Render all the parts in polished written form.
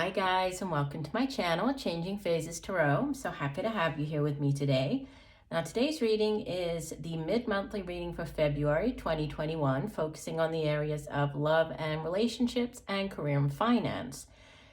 Hi guys, and welcome to my channel, Changing Phases Tarot. I'm so happy to have you here with me today. Now today's reading is the mid-monthly reading for February 2021, focusing on the areas of love and relationships and career and finance.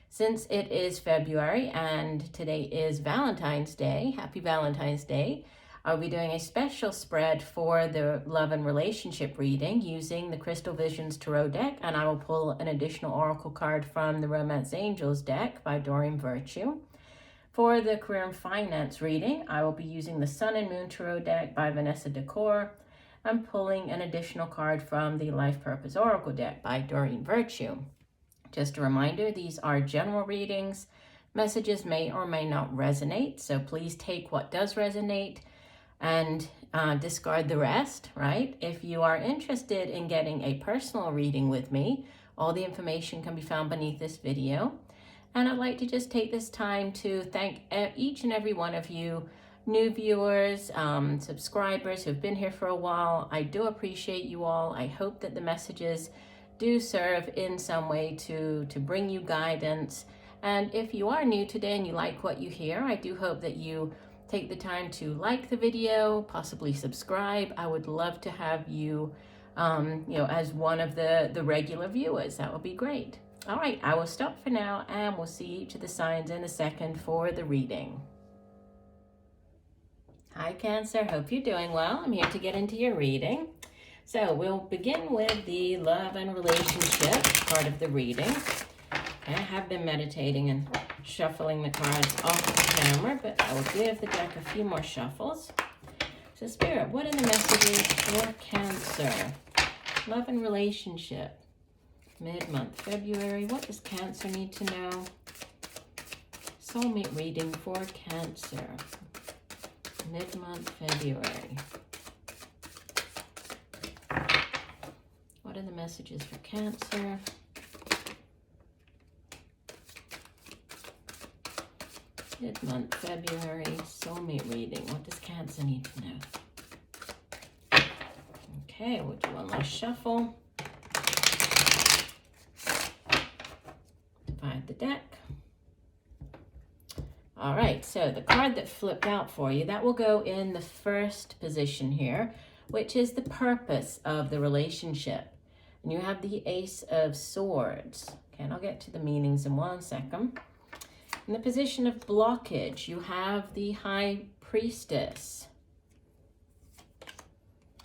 Since it is February and today is Valentine's Day, happy Valentine's Day, I'll be doing a special spread for the love and relationship reading using the Crystal Visions Tarot deck, and I will pull an additional oracle card from the Romance Angels deck by Doreen. For the career and finance reading, I will be using the Sun and Moon Tarot deck by Vanessa Decor. I'm pulling an additional card from the Life Purpose Oracle deck by Doreen. Just a reminder, these are general readings. Messages may or may not resonate, so please take what does resonate and discard the rest, right? If you are interested in getting a personal reading with me, all the information can be found beneath this video. And I'd like to just take this time to thank each and every one of you, new viewers, subscribers who've been here for a while. I do appreciate you all. I hope that the messages do serve in some way to bring you guidance. And if you are new today and you like what you hear, I do hope that you take the time to like the video, possibly subscribe. I would love to have you, as one of the regular viewers. That would be great. All right, I will stop for now and we'll see each of the signs in a second for the reading. Hi Cancer, hope you're doing well. I'm here to get into your reading. So we'll begin with the love and relationship part of the reading. I have been meditating and shuffling the cards off the camera, but I will give the deck a few more shuffles. So Spirit, what are the messages for Cancer? Love and relationship. Mid-month February. What does Cancer need to know? Soulmate reading for Cancer. Mid-month February. What are the messages for Cancer? Mid-month February, soulmate reading. What does Cancer need to know? Okay, we'll do one last shuffle. Divide the deck. All right, so the card that flipped out for you, that will go in the first position here, which is the purpose of the relationship. And you have the Ace of Swords. Okay, and I'll get to the meanings in 1 second. In the position of blockage, you have the High Priestess.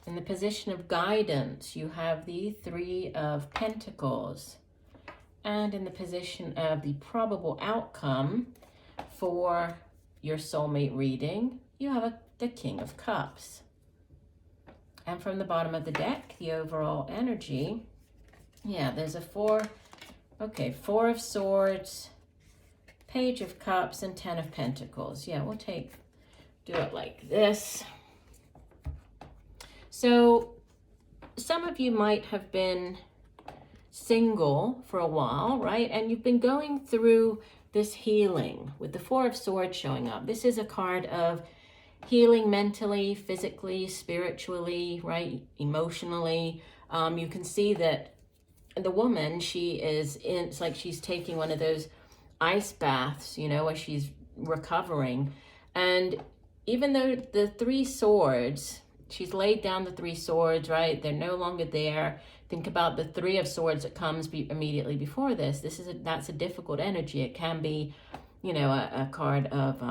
In the position of guidance, you have the Three of Pentacles. And in the position of the probable outcome for your soulmate reading, you have the King of Cups. And from the bottom of the deck, the overall energy, there's a Four of Swords, Page of Cups, and 10 of Pentacles. We'll do it like this. So some of you might have been single for a while, right? And you've been going through this healing with the Four of Swords showing up. This is a card of healing mentally, physically, spiritually, right? Emotionally. You can see that the woman, it's like she's taking one of those ice baths, where she's recovering. And even though the Three Swords, she's laid down the Three Swords, right? They're no longer there. Think about the Three of Swords that comes immediately before this. That's a difficult energy. It can be, a card of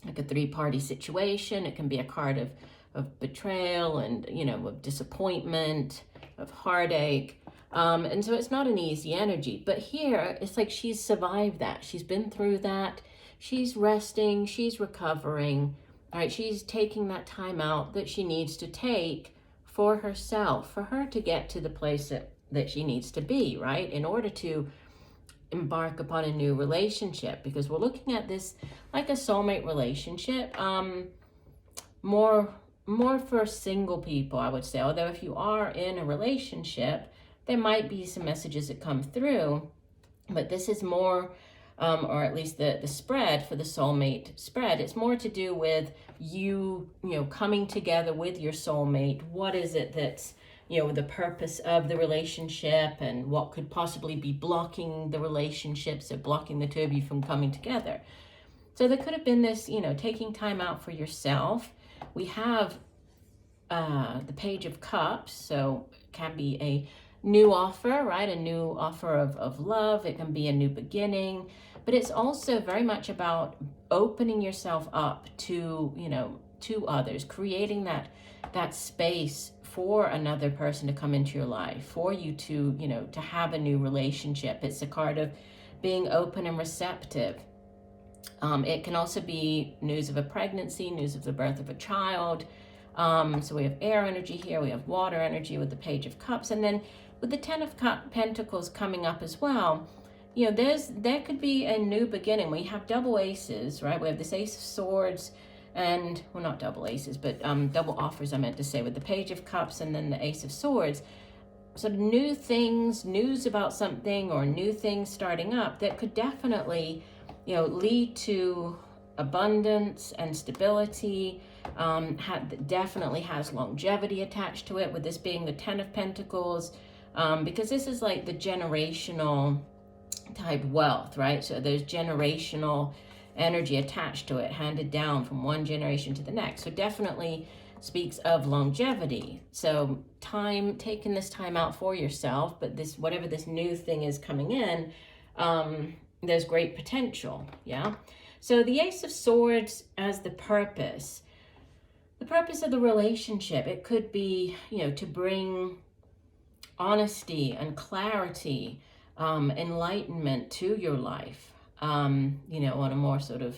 like a three-party situation. It can be a card of betrayal and, of disappointment, of heartache. And so it's not an easy energy, but here it's like she's survived that. She's been through that. She's resting, she's recovering, all right? She's taking that time out that she needs to take for herself, for her to get to the place that she needs to be, right? In order to embark upon a new relationship, because we're looking at this like a soulmate relationship, more for single people, I would say. Although if you are in a relationship, there might be some messages that come through, but this is more, or at least the spread for the soulmate spread, it's more to do with you, coming together with your soulmate. What is it that's the purpose of the relationship and what could possibly be blocking the relationship, so blocking the two of you from coming together. So there could have been this, taking time out for yourself. We have the Page of Cups, so it can be a new offer, right? A new offer of love. It can be a new beginning, but it's also very much about opening yourself up to, to others, creating that space for another person to come into your life, for you to, to have a new relationship. It's a card of being open and receptive. It can also be news of a pregnancy, news of the birth of a child. So we have air energy here, we have water energy with the Page of Cups, and then with the Ten of Pentacles coming up as well, there could be a new beginning. We have double aces, right? We have this Ace of Swords and, well, not double aces, but double offers, I meant to say, with the Page of Cups and then the Ace of Swords. So new things, news about something, or new things starting up that could definitely, lead to abundance and stability. Definitely has longevity attached to it, with this being the Ten of Pentacles, because this is like the generational type wealth, right? So there's generational energy attached to it, handed down from one generation to the next. So definitely speaks of longevity. So taking this time out for yourself, but this, whatever this new thing is coming in, there's great potential. Yeah. So the Ace of Swords as the purpose of the relationship, it could be, to bring honesty and clarity, enlightenment to your life, on a more sort of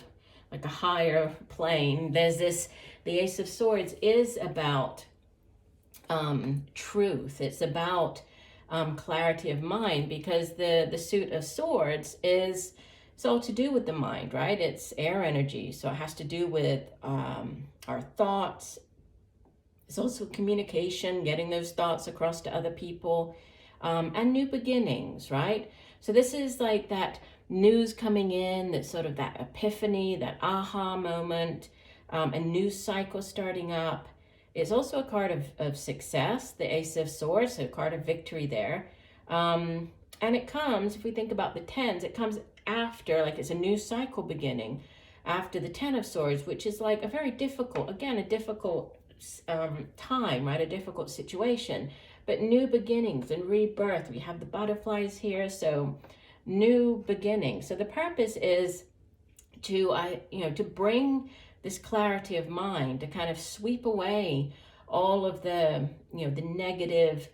like a higher plane. The Ace of Swords is about truth. It's about clarity of mind, because the Suit of Swords is, it's all to do with the mind, right? It's air energy, so it has to do with our thoughts. It's also communication, getting those thoughts across to other people, and new beginnings, right? So this is like that news coming in, that sort of that epiphany, that aha moment, a new cycle starting up. It's also a card of success, the Ace of Swords, so a card of victory there. And it comes, if we think about the tens, it comes after, like it's a new cycle beginning after the Ten of Swords, which is like a very difficult, again, a difficult time, right? A difficult situation, but new beginnings and rebirth. We have the butterflies here, so new beginnings. So the purpose is to, to bring this clarity of mind, to kind of sweep away all of the, the negative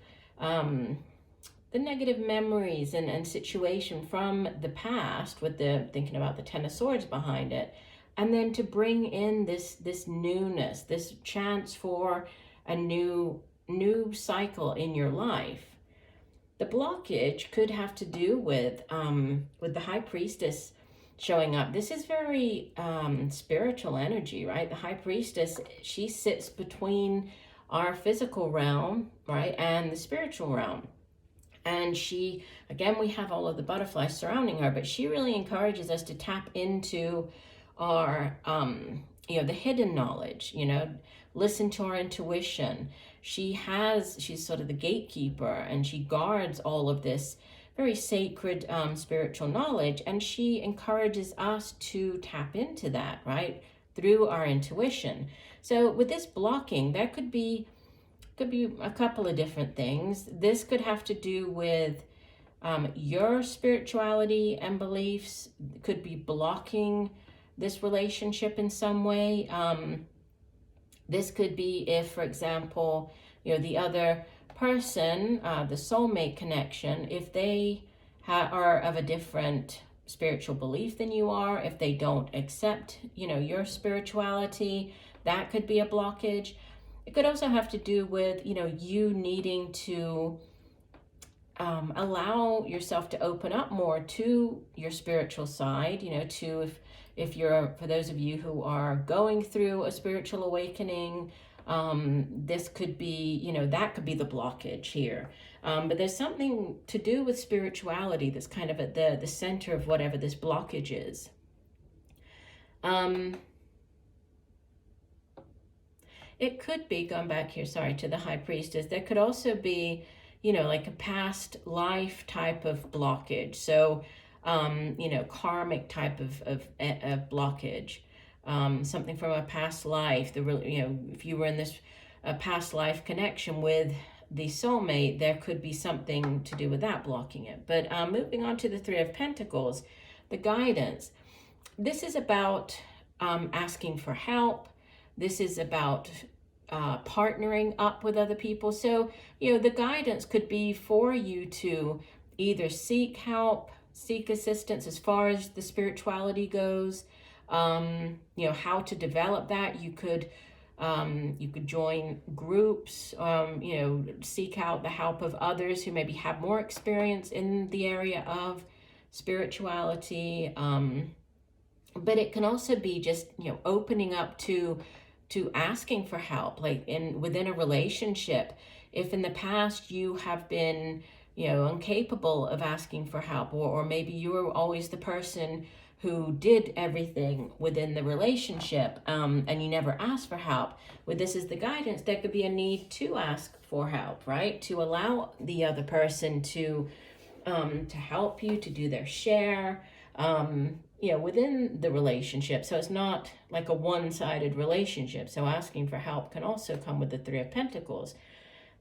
memories and situation from the past, with the thinking about the Ten of Swords behind it, and then to bring in this newness, this chance for a new cycle in your life. The blockage could have to do with the High Priestess showing up. This is very spiritual energy, right? The High Priestess, she sits between our physical realm, right, and the spiritual realm. And she, again, we have all of the butterflies surrounding her, but she really encourages us to tap into our, the hidden knowledge, listen to our intuition. She's sort of the gatekeeper, and she guards all of this very sacred spiritual knowledge, and she encourages us to tap into that, right, through our intuition. So with this blocking, there could be a couple of different things. This could have to do with your spirituality and beliefs. Could be blocking this relationship in some way. This could be if, for example, the other person, the soulmate connection, if they are of a different spiritual belief than you are, if they don't accept, your spirituality, that could be a blockage. It could also have to do with, you needing to allow yourself to open up more to your spiritual side, if you're, for those of you who are going through a spiritual awakening, this could be, that could be the blockage here. But there's something to do with spirituality that's kind of at the center of whatever this blockage is. It could be, going back here, sorry, to the High Priestess, there could also be, you know, like a past life type of blockage. So, you know, karmic type of blockage. Something from a past life. You know, if you were in this past life connection with the soulmate, there could be something to do with that blocking it. But moving on to the Three of Pentacles, the guidance. This is about asking for help. This is about partnering up with other people. So, you know, the guidance could be for you to either seek help, seek assistance as far as the spirituality goes, you know, how to develop that. You could join groups, you know, seek out the help of others who maybe have more experience in the area of spirituality. But it can also be just, you know, opening up to asking for help, like within a relationship. If in the past you have been, you know, incapable of asking for help, or maybe you were always the person who did everything within the relationship, and you never asked for help. With this as the guidance, there could be a need to ask for help, right? To allow the other person to help you, to do their share, you know, within the relationship. So it's not like a one-sided relationship. So asking for help can also come with the Three of Pentacles.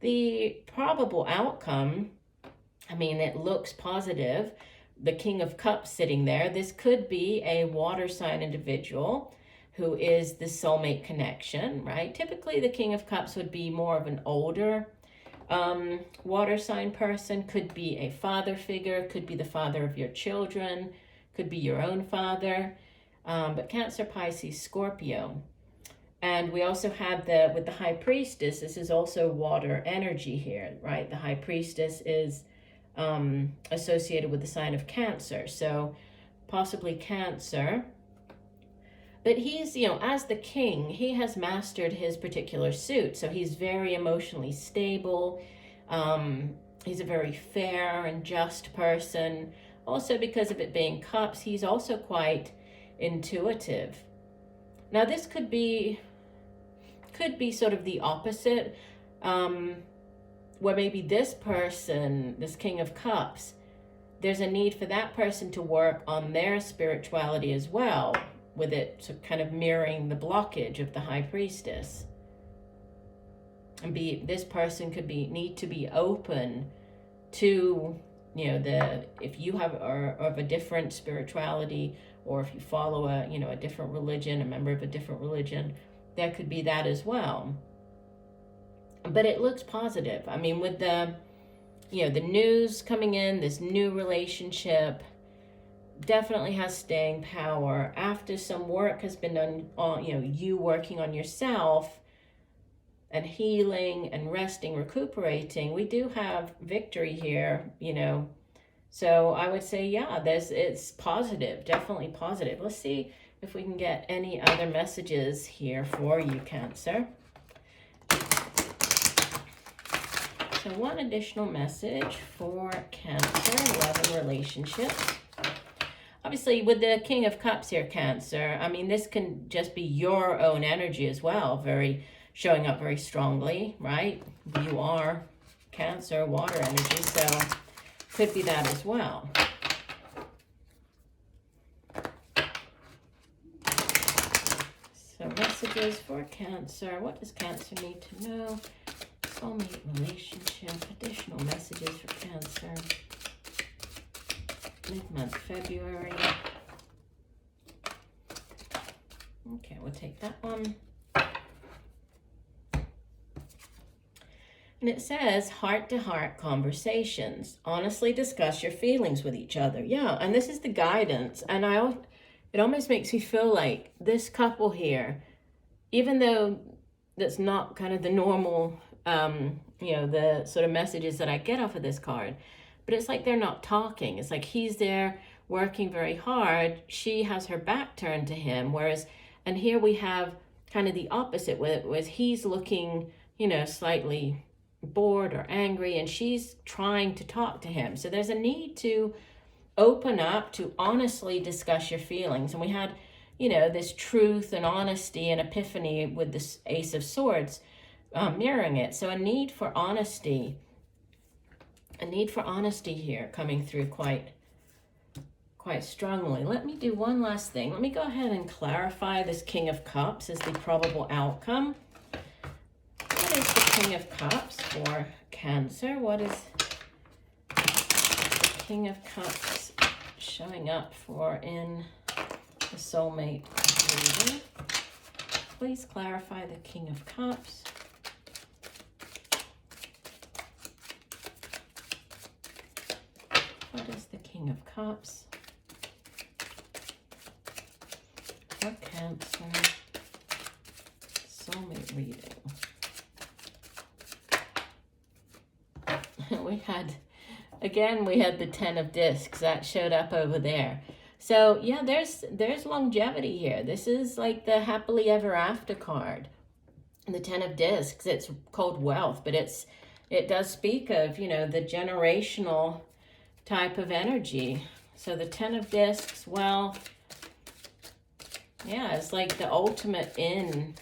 The probable outcome, I mean, it looks positive. The King of Cups sitting there. This could be a water sign individual who is the soulmate connection, right? Typically, the King of Cups would be more of an older water sign person. Could be a father figure, could be the father of your children, could be your own father, but Cancer, Pisces, Scorpio. And we also have with the High Priestess, this is also water energy here, right? The High Priestess is associated with the sign of Cancer, so possibly Cancer. But he's, you know, as the king, he has mastered his particular suit, so he's very emotionally stable. He's a very fair and just person. Also, because of it being cups, he's also quite intuitive. Now, this could be sort of the opposite, where maybe this person, this King of Cups, there's a need for that person to work on their spirituality as well, with it kind of mirroring the blockage of the High Priestess. And this person could need to be open to, you know, if you are of a different spirituality, or if you follow a different religion, a member of a different religion, there could be that as well. But it looks positive. I mean, with the news coming in, this new relationship definitely has staying power. After some work has been done on, you know, you working on yourself and healing and resting, recuperating, we do have victory here, you know. So I would say, yeah, it's positive, definitely positive. Let's see if we can get any other messages here for you, Cancer. So one additional message for Cancer, love and relationships. Obviously, with the King of Cups here, Cancer, I mean, this can just be your own energy as well, showing up very strongly, right? You are Cancer, water energy, so could be that as well. So messages for Cancer. What does Cancer need to know? Soulmate relationship. Additional messages for Cancer. Mid-month February. Okay, we'll take that one. And it says heart-to-heart conversations. Honestly discuss your feelings with each other. Yeah, and this is the guidance. And it almost makes me feel like this couple here, even though that's not kind of the normal, the sort of messages that I get off of this card, but it's like they're not talking. It's like he's there working very hard. She has her back turned to him. And here we have kind of the opposite, where he's looking, you know, slightly bored or angry, and she's trying to talk to him. So there's a need to open up, to honestly discuss your feelings. And we had, you know, this truth and honesty and epiphany with this Ace of Swords mirroring it. So a need for honesty here coming through quite strongly. Let me do one last thing. Let me go ahead and clarify this King of Cups as the probable outcome. What is the King of Cups for Cancer? What is the King of Cups showing up for in the soulmate reading? Please clarify the King of Cups. What is the King of Cups for Cancer soulmate reading? We had the 10 of discs that showed up over there. So yeah, there's longevity here. This is like the happily ever after card. The 10 of discs, it's called wealth, but it does speak of, you know, the generational type of energy. So the 10 of discs, wealth, yeah, it's like the ultimate in,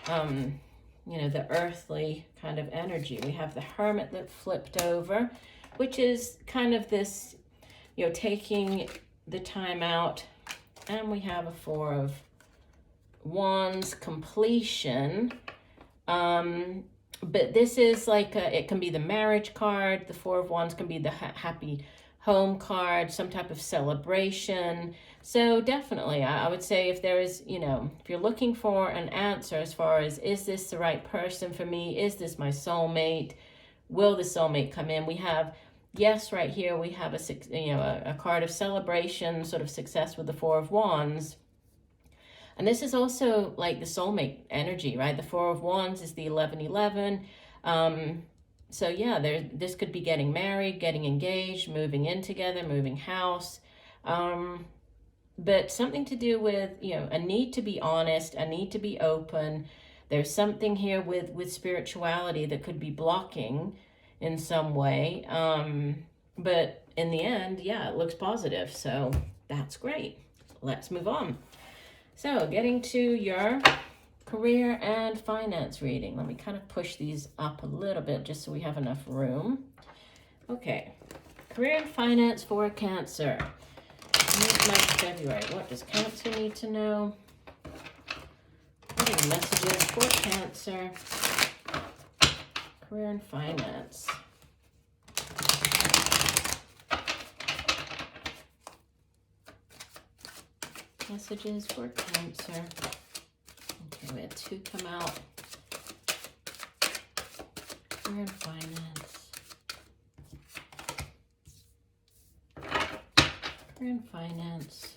you know, the earthly kind of energy. We have the Hermit that flipped over, which is kind of this, you know, taking the time out. And we have a Four of Wands, completion. But this is like, it can be the marriage card. The Four of Wands can be the happy home card, some type of celebration. So definitely, I would say if there is, you know, if you're looking for an answer as far as, is this the right person for me? Is this my soulmate? Will the soulmate come in? We have, yes, right here, we have a card of celebration, sort of success with the Four of Wands. And this is also like the soulmate energy, right? The Four of Wands is the 11-11. So yeah, this could be getting married, getting engaged, moving in together, moving house. But something to do with, you know, a need to be honest, a need to be open. There's something here with spirituality that could be blocking in some way. But in the end, yeah, it looks positive. So that's great. Let's move on. So getting to your career and finance reading. Let me kind of push these up a little bit just so we have enough room. Okay, career and finance for Cancer. Mid-month February. What does Cancer need to know? What are the messages for Cancer? Career and finance. Messages for Cancer. Okay, we had two come out. Career and finance. Career and finance.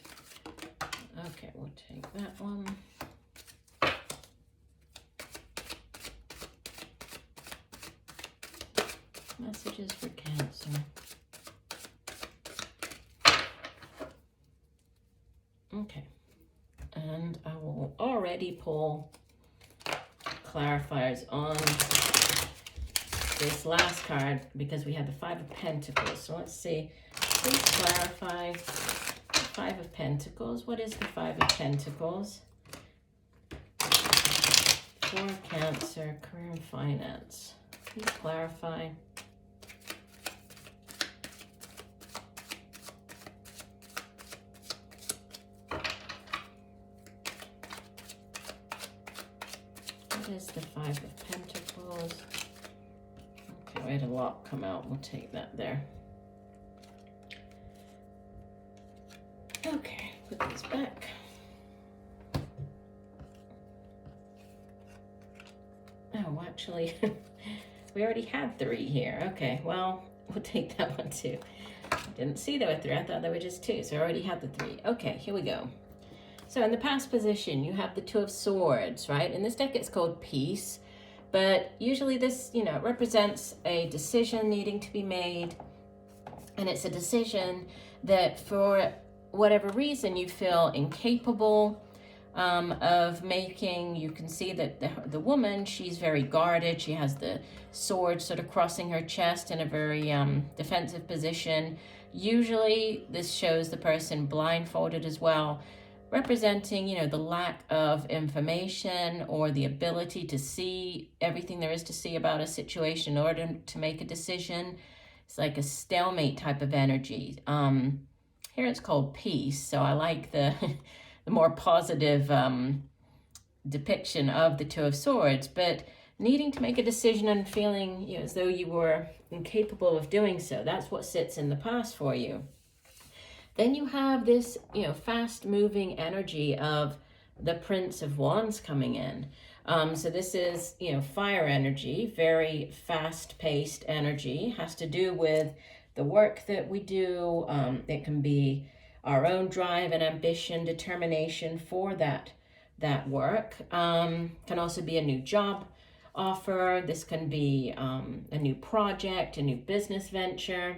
Okay, we'll take that one. Messages for Cancer. Okay, and I will already pull clarifiers on this last card because we have the Five of Pentacles. So let's see. Please clarify the Five of Pentacles. What is the Five of Pentacles for Cancer, career and finance? Please clarify. What is the Five of Pentacles? Okay, we had a lot come out. We'll take that there. Okay, put these back. Oh, actually, we already had three here. Okay, well, we'll take that one too. I didn't see there were three. I thought there were just two, so I already had the three. Okay, here we go. So in the past position, you have the Two of Swords, right? In this deck, it's called Peace, but usually this, you know, represents a decision needing to be made, and it's a decision that for whatever reason you feel incapable of making. You can see that the woman, she's very guarded. She has the sword sort of crossing her chest in a very defensive position. Usually this shows the person blindfolded as well. representing, you know, the lack of information or the ability to see everything there is to see about a situation in order to make a decision. It's like a stalemate type of energy. Here it's called peace, so I like the the more positive depiction of the Two of Swords, but needing to make a decision and feeling, you know, as though you were incapable of doing so. That's what sits in the past for you. Then you have this, you know, fast-moving energy of the Prince of Wands coming in. So this is, you know, fire energy, very fast-paced energy, has to do with the work that we do. It can be our own drive and ambition, determination for that work. Can also be a new job offer. This can be a new project, a new business venture.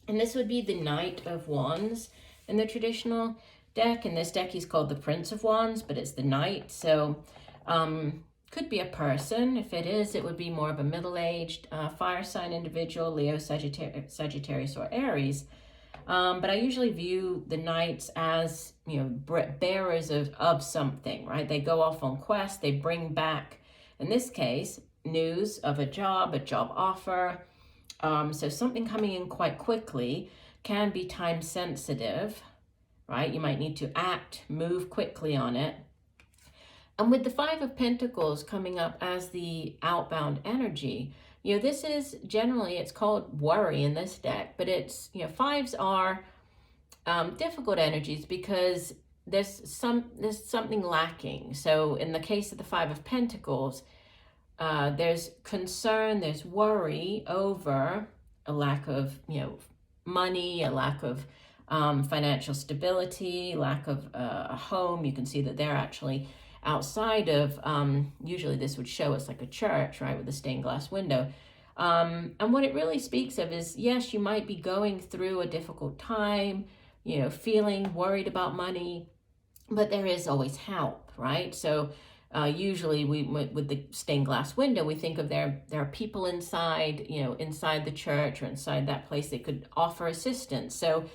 And this would be the Knight of Wands in the traditional deck. In this deck, he's called the Prince of Wands, but it's the Knight. So could be a person. If it is, it would be more of a middle-aged fire sign individual, Leo, Sagittarius, or Aries. But I usually view the Knights as, you know, bearers of something, right? They go off on quest. They bring back, in this case, news of a job offer. So something coming in quite quickly, can be time sensitive, right? You might need to act, move quickly on it. And with the Five of Pentacles coming up as the outbound energy, you know, this is generally, it's called worry in this deck, but it's, you know, fives are difficult energies because there's something lacking. So in the case of the Five of Pentacles, there's concern, there's worry over a lack of, you know, money, a lack of financial stability, lack of a home. You can see that they're actually outside of, usually this would show us like a church, right, with a stained glass window. And what it really speaks of is, yes, you might be going through a difficult time, you know, feeling worried about money, but there is always help, right? So usually with the stained glass window, we think of there are people inside, you know, inside the church or inside that place that could offer assistance. So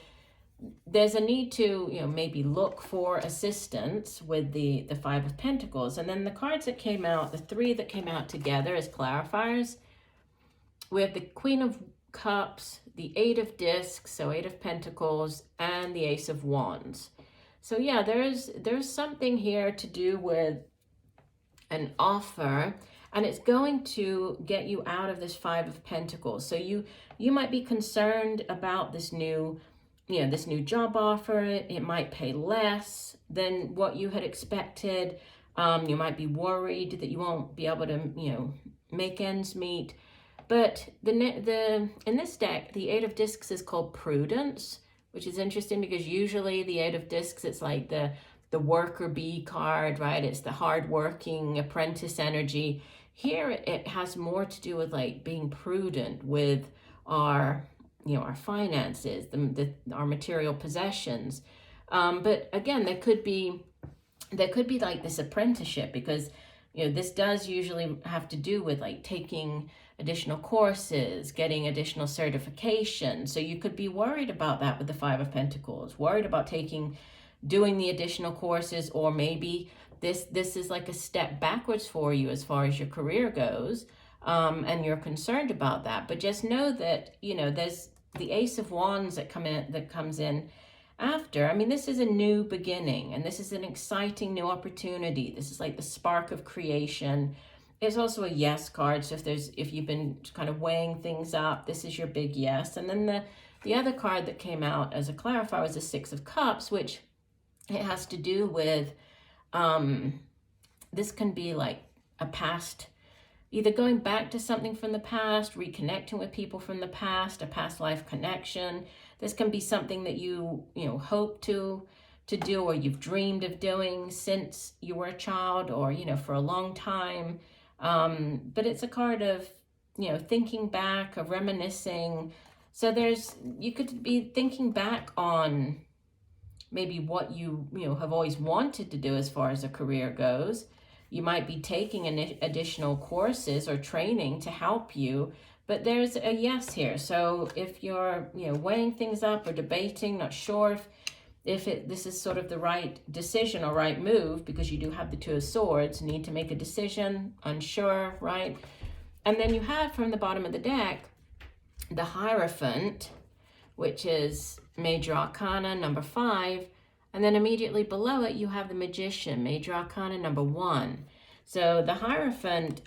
there's a need to, you know, maybe look for assistance with the Five of Pentacles. And then the cards that came out, the three that came out together as clarifiers, we have the Queen of Cups, the Eight of Discs, so Eight of Pentacles, and the Ace of Wands. So yeah, there's something here to do with an offer, and it's going to get you out of this Five of Pentacles. So you might be concerned about this new, you know, this new job offer. It might pay less than what you had expected. You might be worried that you won't be able to, you know, make ends meet. But in this deck, the Eight of Discs is called Prudence, which is interesting because usually the Eight of Discs, it's like the worker bee card, right? It's the hardworking apprentice energy. Here, it has more to do with like being prudent with our, you know, our finances, our material possessions. But again, there could be like this apprenticeship, because, you know, this does usually have to do with like taking additional courses, getting additional certification. So you could be worried about that with the Five of Pentacles, worried about doing the additional courses, or maybe this is like a step backwards for you as far as your career goes, and you're concerned about that. But just know that, you know, there's the Ace of Wands that comes in after. I mean, this is a new beginning, and this is an exciting new opportunity. This is like the spark of creation. It's also a yes card. So if you've been kind of weighing things up, this is your big yes. And then the other card that came out as a clarifier was the Six of Cups, which it has to do with, this can be like a past, either going back to something from the past, reconnecting with people from the past, a past life connection. This can be something that you know, hope to do, or you've dreamed of doing since you were a child, or, you know, for a long time. But it's a card of, you know, thinking back, of reminiscing. So you could be thinking back on maybe what you know, have always wanted to do as far as a career goes. You might be taking additional courses or training to help you, but there's a yes here. So if you're, you know, weighing things up or debating, not sure if this is sort of the right decision or right move, because you do have the Two of Swords, need to make a decision, unsure, right? And then you have from the bottom of the deck, the Hierophant, which is Major Arcana number 5. And then immediately below it, you have the Magician, Major Arcana number 1. So the Hierophant,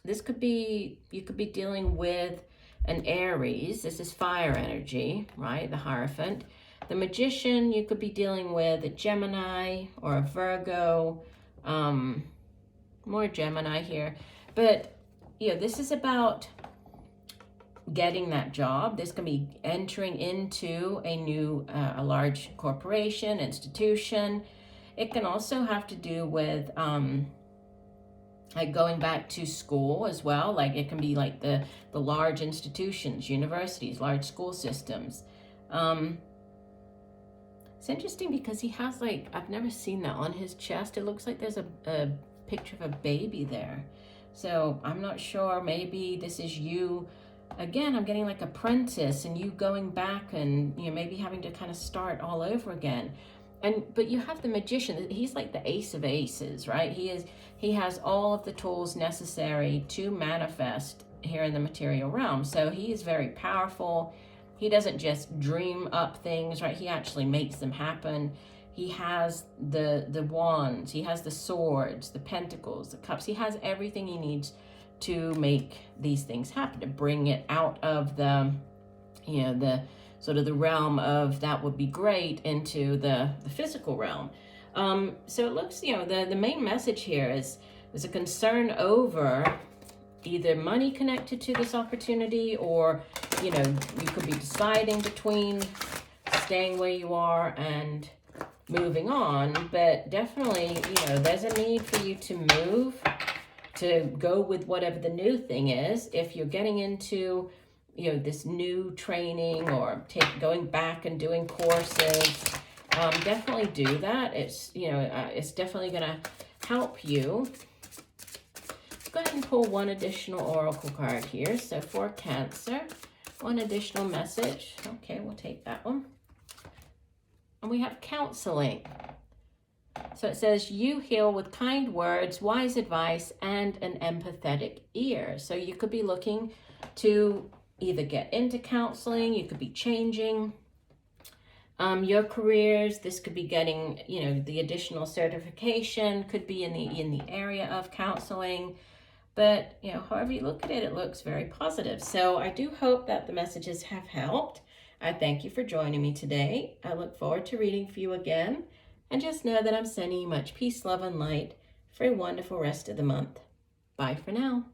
this could be, you could be dealing with an Aries. This is fire energy, right? The Hierophant. The Magician, you could be dealing with a Gemini or a Virgo, more Gemini here. But, you know, this is about getting that job. This can be entering into a new, a large corporation, institution. It can also have to do with, like going back to school as well. Like it can be like the large institutions, universities, large school systems. It's interesting because he has like, I've never seen that on his chest. It looks like there's a picture of a baby there. So I'm not sure, maybe this is you. Again, I'm getting like apprentice and you going back and, you know, maybe having to kind of start all over again. But you have the Magician. He's like the ace of aces, right? He has all of the tools necessary to manifest here in the material realm. So he is very powerful. He doesn't just dream up things, right? He actually makes them happen. He has the wands, he has the swords, the pentacles, the cups. He has everything he needs to make these things happen, to bring it out of the, you know, the sort of the realm of that would be great into the physical realm. So it looks, you know, the main message here is there's a concern over either money connected to this opportunity, or, you know, you could be deciding between staying where you are and moving on. But definitely, you know, there's a need for you to move, to go with whatever the new thing is. If you're getting into, you know, this new training or going back and doing courses, definitely do that. It's, you know, it's definitely going to help you. Let's go ahead and pull one additional oracle card here. So for Cancer, one additional message. Okay, we'll take that one. And we have counseling. So it says, you heal with kind words, wise advice, and an empathetic ear. So you could be looking to either get into counseling, you could be changing your careers. This could be getting, you know, the additional certification, could be in the area of counseling. But, you know, however you look at it, it looks very positive. So I do hope that the messages have helped. I thank you for joining me today. I look forward to reading for you again. And just know that I'm sending you much peace, love, and light for a wonderful rest of the month. Bye for now.